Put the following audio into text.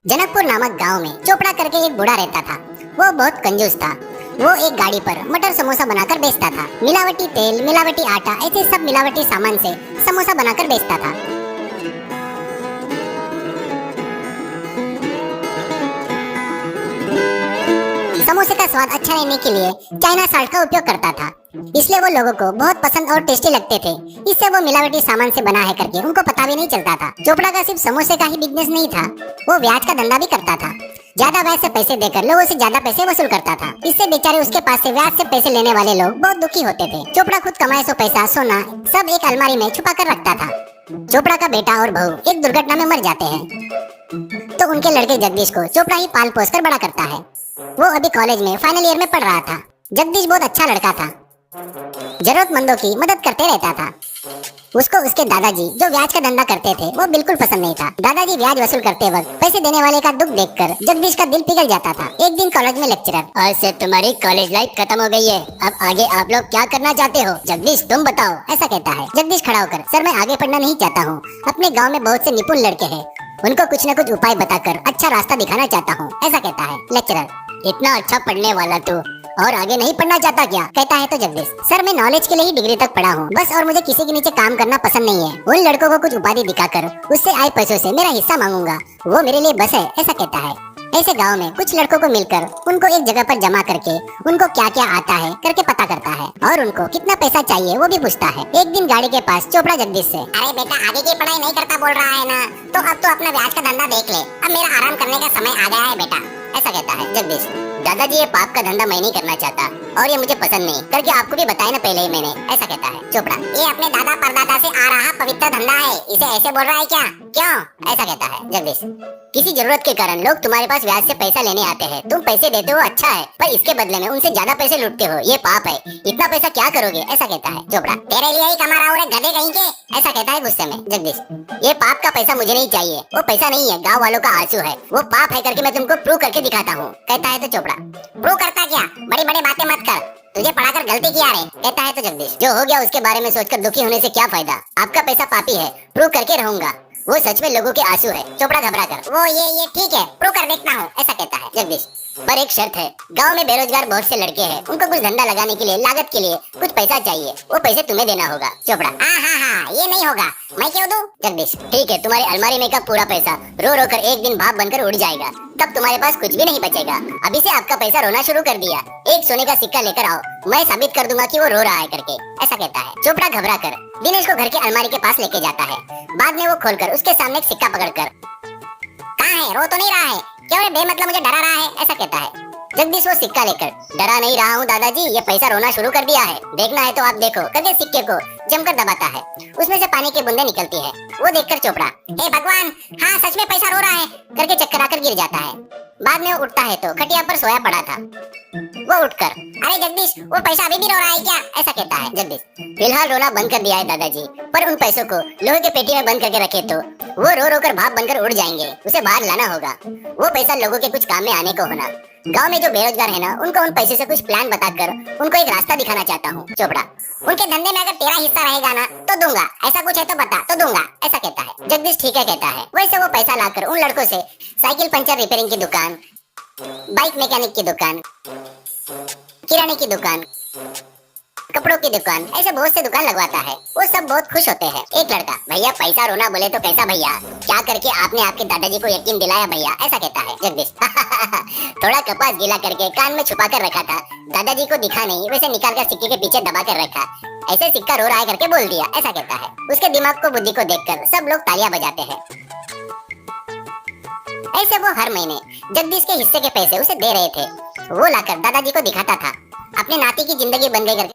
जनकपुर नामक गांव में चोपड़ा करके एक बूढ़ा रहता था। वो बहुत कंजूस था। वो एक गाड़ी पर मटर समोसा बनाकर बेचता था। मिलावटी तेल, मिलावटी आटा, ऐसे सब मिलावटी सामान से समोसा बनाकर बेचता था। समोसे का स्वाद अच्छा रहने के लिए चाइना साल्ट का उपयोग करता था, इसलिए वो लोगों को बहुत पसंद और टेस्टी लगते थे। इससे वो मिलावटी सामान से बना है करके उनको पता भी नहीं चलता था। चोपड़ा का सिर्फ समोसे का ही बिजनेस नहीं था, वो ब्याज का धंधा भी करता था। ज्यादा ब्याज से पैसे देकर लोगों से ज्यादा पैसे वसूल करता था। इससे बेचारे उसके पास से ब्याज से पैसे लेने वाले लोग बहुत दुखी होते थे। चोपड़ा खुद कमाए सो पैसा, सोना सब एक अलमारी में छुपा कर रखता था। चोपड़ा का बेटा और बहू एक दुर्घटना में मर जाते हैं तो उनके लड़के जगदीश को चोपड़ा ही पाल पोस कर बड़ा करता है। वो अभी कॉलेज में फाइनल ईयर में पढ़ रहा था। जगदीश बहुत अच्छा लड़का था, जरूरतमंदों की मदद करते रहता था। उसको उसके दादाजी जो ब्याज का धंधा करते थे वो बिल्कुल पसंद नहीं था। दादाजी ब्याज वसूल करते वक्त पैसे देने वाले का दुख देखकर जगदीश का दिल पिघल जाता था। एक दिन कॉलेज में लेक्चरर, आज से तुम्हारी कॉलेज लाइफ खत्म हो गई है, अब आगे आप लोग क्या करना चाहते हो? जगदीश तुम बताओ, ऐसा कहता है। जगदीश खड़ा होकर, सर मैं आगे पढ़ना नहीं चाहता हूँ। अपने गाँव में बहुत से निपुण लड़के हैं, उनको कुछ न कुछ उपाय बताकर अच्छा रास्ता दिखाना चाहता हूँ, ऐसा कहता है। लेक्चरर, इतना अच्छा पढ़ने वाला तू और आगे नहीं पढ़ना चाहता क्या? कहता है तो जगदीश, सर मैं नॉलेज के लिए ही डिग्री तक पढ़ा हूँ बस, और मुझे किसी के नीचे काम करना पसंद नहीं है। उन लड़कों को कुछ उपाधि दिखाकर उससे आए पैसों से मेरा हिस्सा मांगूंगा, वो मेरे लिए बस है, ऐसा कहता है। ऐसे गांव में कुछ लड़कों को मिलकर उनको एक जगह पर जमा करके उनको क्या क्या आता है करके पता करता है और उनको कितना पैसा चाहिए वो भी पूछता है। एक दिन गाड़ी के पास चोपड़ा जगदीश से, अरे बेटा आगे की पढ़ाई नहीं करता बोल रहा है ना, तो अब तो अपना ब्याज का धंधा देख ले, अब मेरा आराम करने का समय आ गया है बेटा, ऐसा कहता है जगदीश। दादाजी ये पाप का धंधा मैं नहीं करना चाहता और ये मुझे पसंद नहीं करके आपको भी बताया ना पहले ही मैंने, ऐसा कहता है चोपड़ा। ये अपने दादा परदादा से आ रहा पवित्र धंधा है, इसे ऐसे बोल रहा है क्या? क्यों? ऐसा कहता है जगदीश। किसी जरूरत के कारण लोग तुम्हारे पास ब्याज से पैसा लेने आते हैं, तुम पैसे देते हो अच्छा है, पर इसके बदले में उनसे ज्यादा पैसे लूटते हो, ये पाप है, इतना पैसा क्या करोगे? ऐसा कहता है चोपड़ा। तेरे लिए ही कमा रहा हूँ रे गधे कहीं के, ऐसा कहता है गुस्से में जगदीश। ये पाप का पैसा मुझे नहीं चाहिए, वो पैसा नहीं है, गाँव वालों का आंसू है, वो पाप है करके मैं तुमको प्रूव करके दिखाता हूँ, कहता है तो चोपड़ा। प्रूव करता क्या? बड़ी बड़ी बातें मत कर, तुझे पढ़ाकर गलती किया रे, कहता है तो जगदीश। जो हो गया उसके बारे में सोचकर दुखी होने से क्या फायदा, आपका पैसा पापी है, प्रूव करके रहूंगा, वो सच में लोगों के आंसू है। चोपड़ा घबरा कर, वो ये ठीक है, प्रूव कर देखता हूँ, ऐसा कहता है जगदीश। पर एक शर्त है, गांव में बेरोजगार बहुत से लड़के हैं, उनको कुछ धंधा लगाने के लिए लागत के लिए कुछ पैसा चाहिए, वो पैसे तुम्हें देना होगा। चोपड़ा, हाँ ये नहीं होगा, मैं क्यों दूं? जगदीश, ठीक है, तुम्हारी अलमारी में का पूरा पैसा रो रो कर एक दिन भाप बनकर उड़ जाएगा, तब तुम्हारे पास कुछ भी नहीं बचेगा। अभी से आपका पैसा रोना शुरू कर दिया, एक सोने का सिक्का लेकर आओ, मैं साबित कर दूंगा कि वो रो रहा है करके, ऐसा कहता है। चोपड़ा घबरा कर दिनेश को घर के अलमारी के पास लेके जाता है। बाद में वो खोलकर उसके सामने एक सिक्का पकड़कर, कहाँ है? रो तो नहीं रहा है? क्यों रे बेमतलब मुझे डरा रहा है? ऐसा कहता है जगदीश। वो सिक्का लेकर, डरा नहीं रहा हूँ दादाजी, ये पैसा रोना शुरू कर दिया है, देखना है तो आप देखो, करके सिक्के को जमकर दबाता है। उसमें से पानी की बूंदें निकलती है। वो देखकर चोपड़ा, हे भगवान, हाँ सच में पैसा रो रहा है, करके चक्कर आकर गिर जाता है। बाद में वो उठता है तो खटिया पर सोया पड़ा था। वो उठकर, अरे जगदीश वो पैसा अभी भी रो रहा है क्या? ऐसा कहता है जगदीश। फिलहाल रोना बंद कर दिया है दादाजी, पर उन पैसों को लोहे के पेटी में बंद करके रखे तो वो रो रो कर भाप बनकर उड़ जाएंगे, उसे बाहर लाना होगा, वो पैसा लोगों के कुछ काम में आने को होना। गांव में जो बेरोजगार है ना, उनको उन पैसे से कुछ प्लान बताकर उनको एक रास्ता दिखाना चाहता हूँ। चोपड़ा, उनके धंधे में अगर तेरा हिस्सा रहेगा ना तो दूंगा, ऐसा कुछ है तो बता तो दूंगा, ऐसा कहता है जगदीश। ठीक है कहता है। वैसे वो पैसा लाकर उन लड़कों से साइकिल पंचर रिपेयरिंग की दुकान, बाइक मैकेनिक की दुकान, किराने की दुकान, कपड़ों की दुकान, ऐसे बहुत से दुकान लगवाता है। वो सब बहुत खुश होते हैं। एक लड़का, भैया पैसा रोना बोले तो कैसा भैया, क्या करके आपने आपके दादाजी को यकीन दिलाया भैया, ऐसा कहता है जगदीश। थोड़ा कपास गीला करके कान में छुपा कर रखा था, दादाजी को दिखा नहीं, वैसे निकाल कर सिक्के के पीछे दबा कर रखा, ऐसे सिक्का रो रहा है करके बोल दिया, ऐसा कहता है। उसके दिमाग को बुद्धि को देखकर सब लोग तालियां बजाते हैं। ऐसे वो हर महीने जगदीश के हिस्से के पैसे उसे दे रहे थे, वो लाकर दादाजी को दिखाता था। अपने नाती की जिंदगी बन गई करके